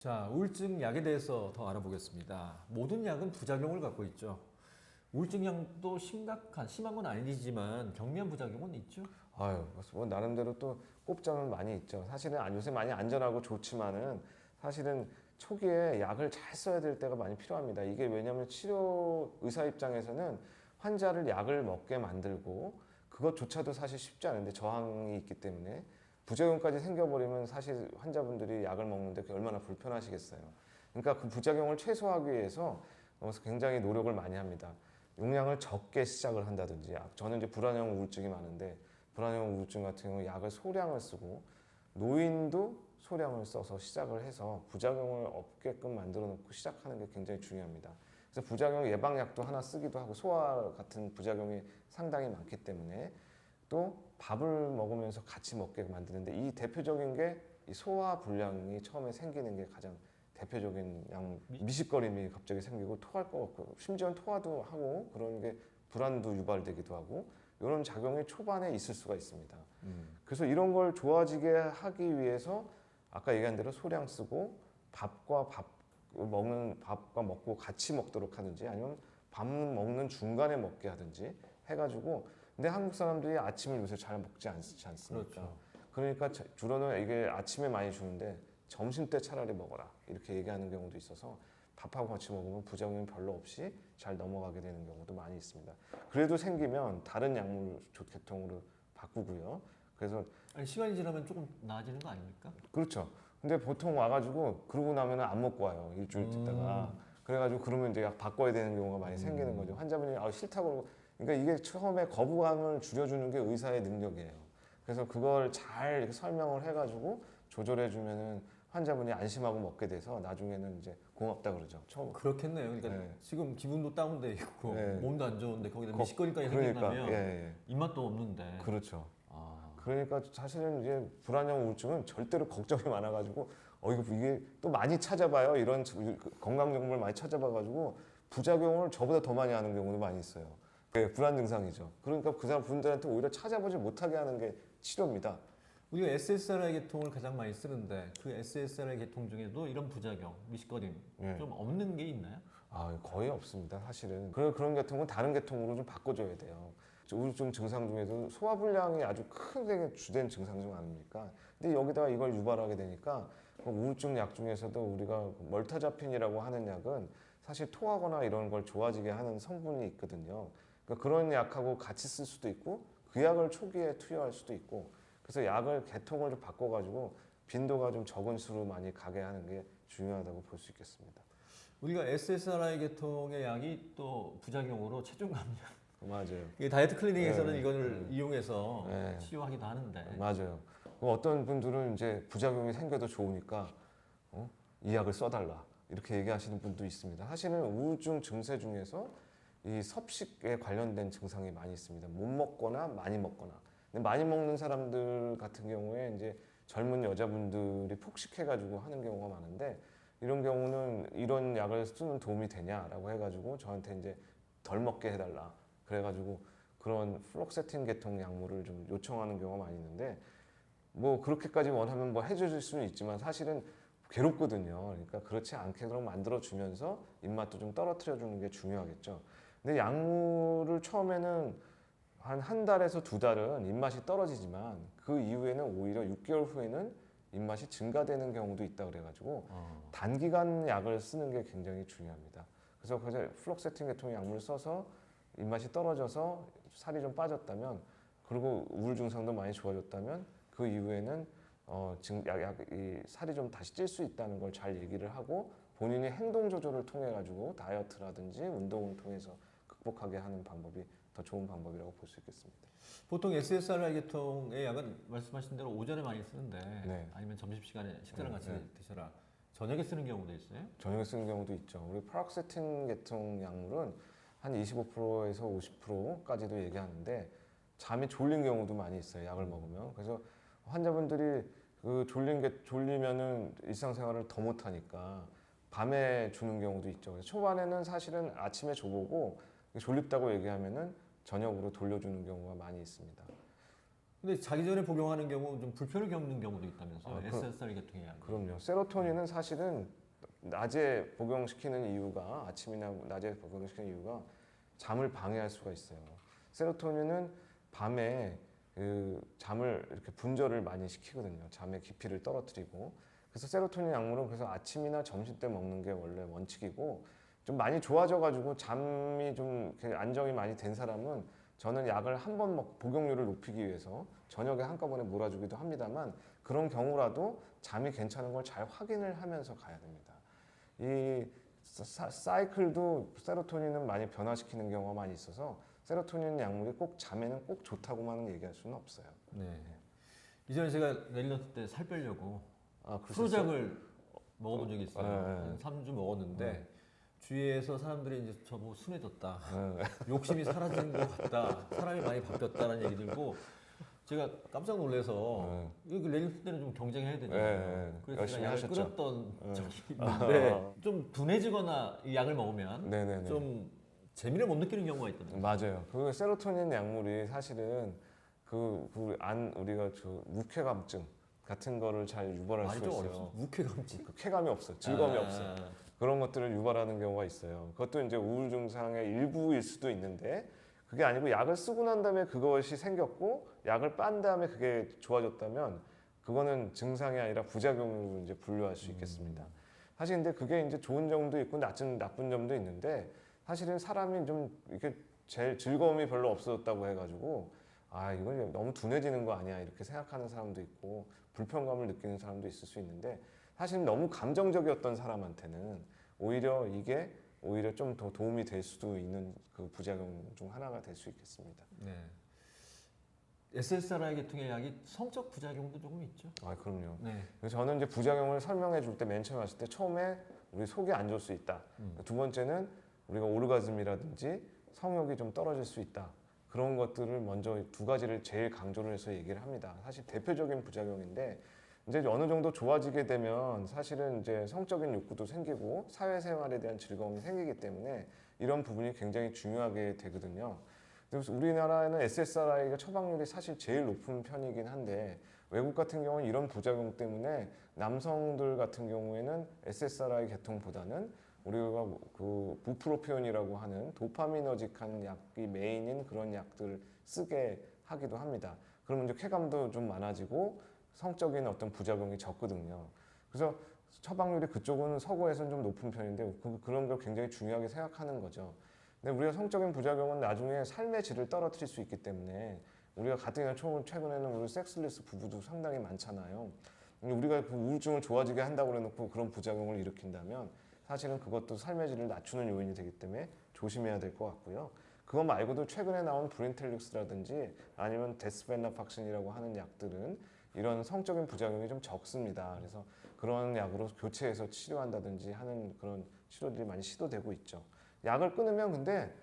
자, 우울증 약에 대해서 더 알아보겠습니다. 모든 약은 부작용을 갖고 있죠. 우울증 약도 심한 건 아니지만 경미한 부작용은 있죠. 아유, 뭐 나름대로 또 꼽자면 많이 있죠. 사실은 요새 많이 안전하고 좋지만은 사실은 초기에 약을 잘 써야 될 때가 많이 필요합니다. 이게 왜냐하면 치료 의사 입장에서는 환자를 약을 먹게 만들고 그것조차도 사실 쉽지 않은데 저항이 있기 때문에 부작용까지 생겨버리면 사실 환자분들이 약을 먹는데 그게 얼마나 불편하시겠어요. 그러니까 그 부작용을 최소화하기 위해서 굉장히 노력을 많이 합니다. 용량을 적게 시작을 한다든지, 저는 이제 불안형 우울증이 많은데 불안형 우울증 같은 경우 약을 소량을 쓰고 노인도 소량을 써서 시작을 해서 부작용을 없게끔 만들어 놓고 시작하는 게 굉장히 중요합니다. 그래서 부작용 예방약도 하나 쓰기도 하고 소화 같은 부작용이 상당히 많기 때문에 또 밥을 먹으면서 같이 먹게 만드는데 이 대표적인 게 이 소화 불량이 처음에 생기는 게 가장 대표적인 미식거림이 갑자기 생기고 토할 것 같고 심지어는 토하도 하고 그런 게 불안도 유발되기도 하고 이런 작용이 초반에 있을 수가 있습니다. 그래서 이런 걸 좋아지게 하기 위해서 아까 얘기한 대로 소량 쓰고 밥과 먹고 같이 먹도록 하든지 아니면 밥 먹는 중간에 먹게 하든지 해가지고 근데 한국 사람들이 아침을 요새 잘 먹지 않습니까? 그렇죠. 그러니까 주로는 이게 아침에 많이 주는데 점심 때 차라리 먹어라 이렇게 얘기하는 경우도 있어서 밥하고 같이 먹으면 부작용이 별로 없이 잘 넘어가게 되는 경우도 많이 있습니다. 그래도 생기면 다른 약물 계통으로 바꾸고요. 그래서 아니, 시간이 지나면 조금 나아지는 거 아닙니까? 그렇죠. 근데 보통 와가지고 그러고 나면 안 먹고 와요. 일주일 있다가. 그래가지고 그러면 이제 약 바꿔야 되는 경우가 많이 생기는 거죠. 환자분이 싫다고 그러고. 그러니까 이게 처음에 거부감을 줄여주는 게 의사의 능력이에요. 그래서 그걸 잘 이렇게 설명을 해가지고 조절해주면은 환자분이 안심하고 먹게 돼서 나중에는 이제 고맙다 그러죠. 처음. 그렇겠네요. 그러니까 네. 지금 기분도 다운돼 있고 네. 몸도 안 좋은데 거기다 미식거리까지 그러니까, 생긴다면 예, 예. 입맛도 없는데. 그렇죠. 아, 그러니까 사실은 이제 불안형 우울증은 절대로 걱정이 많아가지고 이게 또 많이 찾아봐요. 이런 건강 정보를 많이 찾아봐가지고 부작용을 저보다 더 많이 하는 경우도 많이 있어요. 네, 불안 증상이죠. 그러니까 그 사람 분들한테 오히려 찾아보지 못하게 하는 게 치료입니다. 우리가 SSRI 계통을 가장 많이 쓰는데 그 SSRI 계통 중에도 이런 부작용, 미식거림 네. 좀 없는 게 있나요? 거의 없습니다. 사실은 그런 계통은 다른 계통으로 좀 바꿔줘야 돼요. 우울증 증상 중에도 소화불량이 아주 크게 주된 증상 중 아닙니까? 근데 여기다가 이걸 유발하게 되니까 우울증 약 중에서도 우리가 멀타자핀이라고 하는 약은 사실 토하거나 이런 걸 좋아지게 하는 성분이 있거든요. 그러니까 그런 약하고 같이 쓸 수도 있고 그 약을 초기에 투여할 수도 있고 그래서 약을 계통을 좀 바꿔가지고 빈도가 좀 적은 수로 많이 가게 하는 게 중요하다고 볼 수 있겠습니다. 우리가 SSRI 계통의 약이 또 부작용으로 체중 감량. 맞아요. 이게 다이어트 클리닉에서는 네, 이걸 이용해서 네. 치료하기도 하는데. 맞아요. 어떤 분들은 이제 부작용이 생겨도 좋으니까 이 약을 써달라 이렇게 얘기하시는 분도 있습니다. 사실은 우울증 증세 중에서 이 섭식에 관련된 증상이 많이 있습니다. 못 먹거나 많이 먹거나. 근데 많이 먹는 사람들 같은 경우에 이제 젊은 여자분들이 폭식해가지고 하는 경우가 많은데 이런 경우는 이런 약을 쓰면 도움이 되냐라고 해가지고 저한테 이제 덜 먹게 해달라. 그래가지고 그런 플록세틴 계통 약물을 좀 요청하는 경우가 많이 있는데 뭐 그렇게까지 원하면 뭐 해줄 수는 있지만 사실은 괴롭거든요. 그러니까 그렇지 않게끔 만들어주면서 입맛도 좀 떨어뜨려 주는 게 중요하겠죠. 근데 약물을 처음에는 한 달에서 두 달은 입맛이 떨어지지만 그 이후에는 오히려 6개월 후에는 입맛이 증가되는 경우도 있다 그래가지고 단기간 약을 쓰는 게 굉장히 중요합니다. 그래서 플록세틴 계통의 약물을 써서 입맛이 떨어져서 살이 좀 빠졌다면 그리고 우울 증상도 많이 좋아졌다면 그 이후에는 이 살이 좀 다시 찔 수 있다는 걸 잘 얘기를 하고 본인이 행동 조절을 통해 가지고 다이어트라든지 운동을 통해서 극복하게 하는 방법이 더 좋은 방법이라고 볼 수 있겠습니다. 보통 SSRI 계통의 약은 말씀하신 대로 오전에 많이 쓰는데 네. 아니면 점심시간에 식사랑 네, 같이 네. 드셔라. 저녁에 쓰는 경우도 있어요? 저녁에 쓰는 경우도 있죠. 우리 파락세틴 계통 약물은 한 25%에서 50%까지도 얘기하는데 잠이 졸린 경우도 많이 있어요. 약을 먹으면. 그래서 환자분들이 졸리면은 일상생활을 더 못하니까 밤에 주는 경우도 있죠. 그래서 초반에는 사실은 아침에 줘보고 졸립다고 얘기하면은 저녁으로 돌려주는 경우가 많이 있습니다. 근데 자기 전에 복용하는 경우 좀 불편을 겪는 경우도 있다면서요. 아, SSRI 계통의 약. 그럼요. 세로토닌은 사실은 낮에 복용시키는 이유가 아침이나 낮에 복용시키는 이유가 잠을 방해할 수가 있어요. 세로토닌은 밤에 그 잠을 이렇게 분절을 많이 시키거든요. 잠의 깊이를 떨어뜨리고. 그래서 세로토닌 약물은 그래서 아침이나 점심 때 먹는 게 원래 원칙이고 좀 많이 좋아져가지고 잠이 좀 이렇게 안정이 많이 된 사람은 저는 약을 한 번 복용률을 높이기 위해서 저녁에 한꺼번에 몰아주기도 합니다만 그런 경우라도 잠이 괜찮은 걸 잘 확인을 하면서 가야 됩니다. 이 사이클도 세로토닌은 많이 변화시키는 경우가 많이 있어서 세로토닌 약물이 꼭 잠에는 꼭 좋다고만 얘기할 수는 없어요. 네. 이전에 제가 렐리넌트 때 살 빼려고 아, 그러셨어요? 프로작을 먹어본 적이 있어요. 네. 한 3주 먹었는데 주위에서 사람들이 이제 저보고 순해졌다. 네. 욕심이 사라진 것 같다. 사람이 많이 바뀌었다는 얘기 들고 제가 깜짝 놀라서 이거 렐리넌트 때는 좀 경쟁해야 되잖아요. 네. 그래서 열심히 제가 약을 하셨죠. 끊었던 적이 있는데 좀 둔해지거나 이 약을 먹으면 네네네. 좀 재미를 못 느끼는 경우가 있거든요. 맞아요. 그 세로토닌 약물이 사실은 우리가 그 무쾌감증 같은 거를 잘 유발할 말이 수가 좀 있어요. 어렵죠. 무쾌감지. 그 쾌감이 없어, 즐거움이 없어. 그런 것들을 유발하는 경우가 있어요. 그것도 이제 우울 증상의 일부일 수도 있는데 그게 아니고 약을 쓰고 난 다음에 그것이 생겼고 약을 빤 다음에 그게 좋아졌다면 그거는 증상이 아니라 부작용으로 이제 분류할 수 있겠습니다. 사실 근데 그게 이제 좋은 점도 있고 나쁜 점도 있는데 사실은 사람이 좀 이렇게 제일 즐거움이 별로 없어졌다고 해가지고 아 이건 너무 둔해지는 거 아니야 이렇게 생각하는 사람도 있고 불편감을 느끼는 사람도 있을 수 있는데 사실 너무 감정적이었던 사람한테는 이게 오히려 좀 더 도움이 될 수도 있는 그 부작용 중 하나가 될 수 있겠습니다. 네. SSRI 계통의 약이 성적 부작용도 조금 있죠. 아 그럼요. 네. 그래서 저는 이제 부작용을 설명해 줄 때 맨 처음에 왔을 때 처음에 우리 속이 안 좋을 수 있다. 두 번째는 우리가 오르가즘이라든지 성욕이 좀 떨어질 수 있다. 그런 것들을 먼저 두 가지를 제일 강조를 해서 얘기를 합니다. 사실 대표적인 부작용인데 이제 어느 정도 좋아지게 되면 사실은 이제 성적인 욕구도 생기고 사회생활에 대한 즐거움이 생기기 때문에 이런 부분이 굉장히 중요하게 되거든요. 그래서 우리나라에는 SSRI가 처방률이 사실 제일 높은 편이긴 한데 외국 같은 경우는 이런 부작용 때문에 남성들 같은 경우에는 SSRI 계통보다는 우리가 그 부프로피온이라고 하는 도파미너직한 약이 메인인 그런 약들을 쓰게 하기도 합니다. 그러면 이제 쾌감도 좀 많아지고 성적인 어떤 부작용이 적거든요. 그래서 처방률이 그쪽은 서구에서는 좀 높은 편인데 그런 걸 굉장히 중요하게 생각하는 거죠. 근데 우리가 성적인 부작용은 나중에 삶의 질을 떨어뜨릴 수 있기 때문에 우리가 가뜩이나 최근에는 우리 섹스리스 부부도 상당히 많잖아요. 우리가 그 우울증을 좋아지게 한다고 해놓고 그런 부작용을 일으킨다면 사실은 그것도 삶의 질을 낮추는 요인이 되기 때문에 조심해야 될 것 같고요. 그거 말고도 최근에 나온 브린텔릭스라든지 아니면 데스벤라팍신이라고 하는 약들은 이런 성적인 부작용이 좀 적습니다. 그래서 그런 약으로 교체해서 치료한다든지 하는 그런 치료들이 많이 시도되고 있죠. 약을 끊으면 근데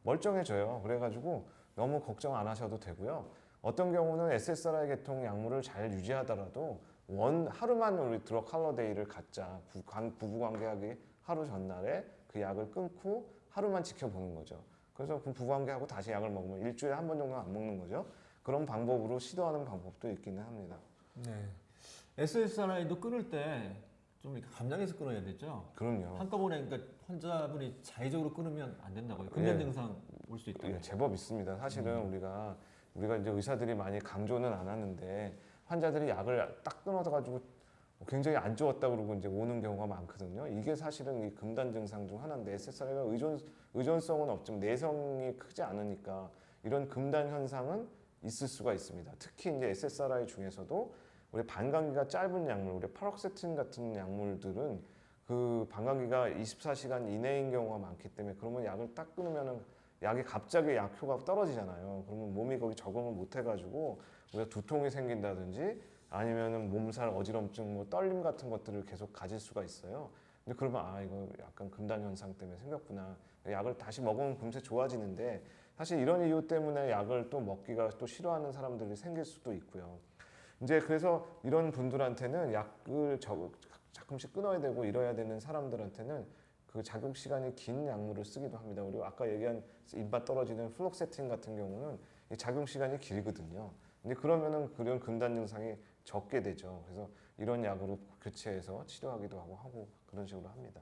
멀쩡해져요. 그래가지고 너무 걱정 안 하셔도 되고요. 어떤 경우는 SSRI 계통 약물을 잘 유지하더라도 하루만 우리 드럭 할러데이를 갖자. 부부관계하기 하루 전날에 그 약을 끊고 하루만 지켜보는 거죠. 그래서 그 부부관계하고 다시 약을 먹으면 일주일에 한 번 정도는 안 먹는 거죠. 그런 방법으로 시도하는 방법도 있기는 합니다. 네. SSRI도 끊을 때 좀 이렇게 감량해서 끊어야 되죠. 그럼요. 한꺼번에 그러니까 환자분이 자의적으로 끊으면 안 된다고요. 금연 예. 증상 올 수 있다고. 예, 제법 있습니다. 사실은 우리가 이제 의사들이 많이 강조는 안 하는데 환자들이 약을 딱 끊어가지고 굉장히 안 좋았다 그러고 이제 오는 경우가 많거든요. 이게 사실은 이 금단 증상 중 하나인데 SSRI가 의존성은 없지만 내성이 크지 않으니까 이런 금단 현상은 있을 수가 있습니다. 특히 이제 SSRI 중에서도 우리 반감기가 짧은 약물, 우리 파록세틴 같은 약물들은 그 반감기가 24시간 이내인 경우가 많기 때문에 그러면 약을 딱 끊으면은 약이 갑자기 약효가 떨어지잖아요. 그러면 몸이 거기 적응을 못 해가지고 우리가 두통이 생긴다든지 아니면은 몸살, 어지럼증, 뭐 떨림 같은 것들을 계속 가질 수가 있어요. 근데 그러면 이거 약간 금단 현상 때문에 생겼구나. 약을 다시 먹으면 금세 좋아지는데 사실 이런 이유 때문에 약을 또 먹기가 또 싫어하는 사람들이 생길 수도 있고요. 이제 그래서 이런 분들한테는 약을 가끔씩 끊어야 되고 이래야 되는 사람들한테는 그 작용 시간이 긴 약물을 쓰기도 합니다. 그리고 아까 얘기한 입맛 떨어지는 플록세틴 같은 경우는 작용 시간이 길거든요. 근데 그러면은 그런 금단 증상이 적게 되죠. 그래서 이런 약으로 교체해서 치료하기도 하고 그런 식으로 합니다.